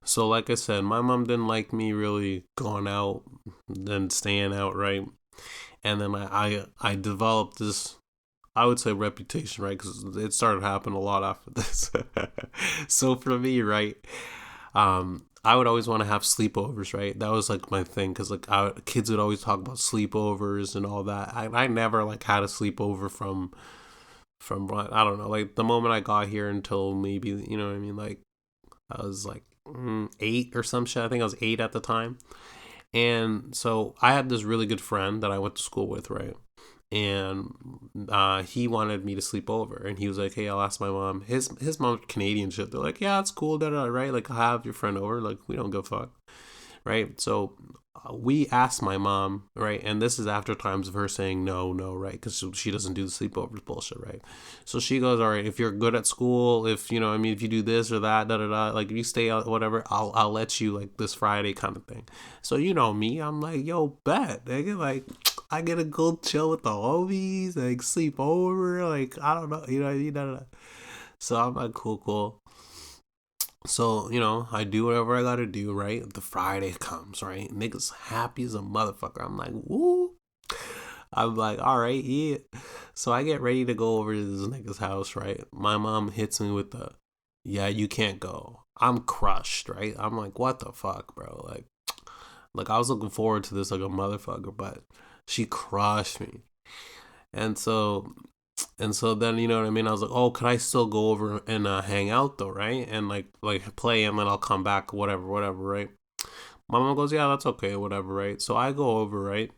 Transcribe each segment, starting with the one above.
So like I said, my mom didn't like me really going out and staying out, right? And then I developed this, I would say, reputation, right? Because it started happening a lot after this. So for me, right, I would always want to have sleepovers, right? That was like my thing, because like kids would always talk about sleepovers and all that. I never like had a sleepover from I don't know, like the moment I got here until maybe, you know what I mean, like I was like 8 or some shit. I think I was 8 at the time. And so I had this really good friend that I went to school with, right? And he wanted me to sleep over, and he was like, "Hey, I'll ask my mom." His mom's Canadian shit. They're like, "Yeah, it's cool, da da," right? Like, I'll have your friend over. Like, we don't give a fuck, right? So we asked my mom, right? And this is after times of her saying no, no, right? Because she doesn't do the sleepovers bullshit, right? So she goes, all right, if you're good at school, if you know, I mean, if you do this or that, da da da, like if you stay out, whatever, I'll let you like this Friday kind of thing. So you know me, I'm like, yo, bet, nigga, like. I get to go chill with the homies, like sleep over, like I don't know, you know what I mean? Da, da, da. So I'm like, cool, cool. So, you know, I do whatever I gotta do, right? The Friday comes, right? Niggas happy as a motherfucker. I'm like, woo. I'm like, all right, yeah. So I get ready to go over to this nigga's house, right? My mom hits me with the, yeah, you can't go. I'm crushed, right? I'm like, what the fuck, bro? Like I was looking forward to this like a motherfucker, but she crushed me. And so then you know what I mean. I was like, oh, could I still go over and hang out though, right? And like play, and then I'll come back, whatever, right? My mom goes, yeah, that's okay, whatever, right? So I go over, right?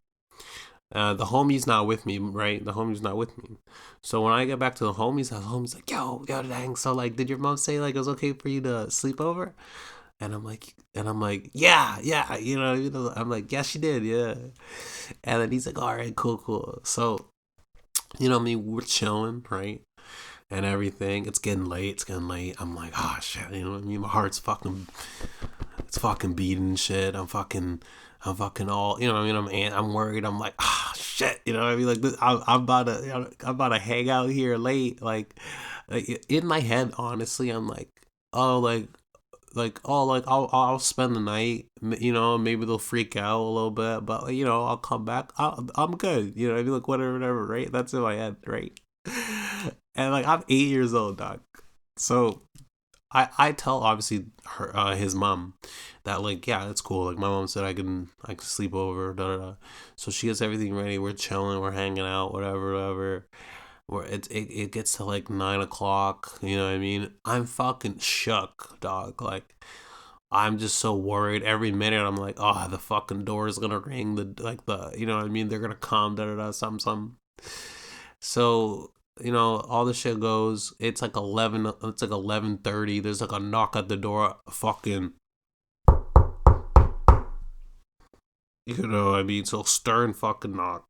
The homie's not with me, right? The homie's not with me. So when I get back to the homie's house, the homie's like, yo, dang. So like, did your mom say like it was okay for you to sleep over? And I'm like, yeah, I'm like, yeah, she did, yeah. And then he's like, all right, cool. So you know what I mean, we're chilling, right? And everything. It's getting late. I'm like, oh shit, you know what I mean? My heart's fucking, it's fucking beating and shit. I'm fucking all, you know what I mean? I'm worried. I'm like, ah, shit, you know what I mean? Like, I'm about to, I'm about to hang out here late. Like in my head, honestly, I'm like, oh, like I'll spend the night, you know, maybe they'll freak out a little bit, but you know, I'll come back. I'm good, you know. I mean, like whatever, right? That's in my head, right? And like I'm 8 years old, dog. So I tell obviously her his mom that like yeah, that's cool. Like my mom said I can sleep over, da da da. So she gets everything ready. We're chilling, we're hanging out, whatever. Where it gets to like 9 o'clock, you know what I mean? I'm fucking shook, dog. Like I'm just so worried. Every minute I'm like, oh, the fucking door is gonna ring. The you know what I mean? They're gonna come, da da da, something. So you know, all the shit goes. It's like 11. It's like 11:30. There's like a knock at the door. Fucking, you know what I mean? So stern fucking knock.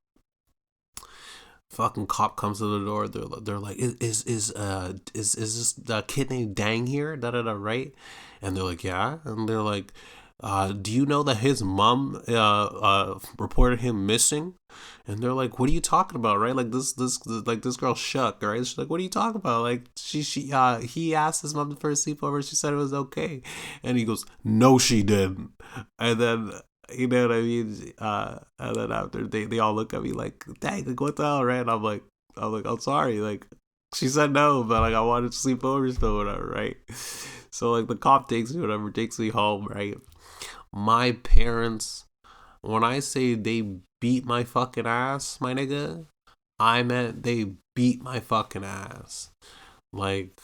Fucking cop comes to the door. They're like, is this kid named Dang here? Da da da, right? And they're like, yeah. And they're like, do you know that his mom reported him missing? And they're like, what are you talking about, right? Like this girl shook, right? She's like, what are you talking about? Like he asked his mom for a sleepover. She said it was okay, and he goes, no, she didn't. And then you know what I mean? And then after they all look at me like, dang, like what the hell, right? And I'm like, I'm sorry, like she said no, but like I wanted to sleep over still, whatever, right? So like the cop takes me home, right? My parents, when I say they beat my fucking ass, my nigga, I meant they beat my fucking ass. Like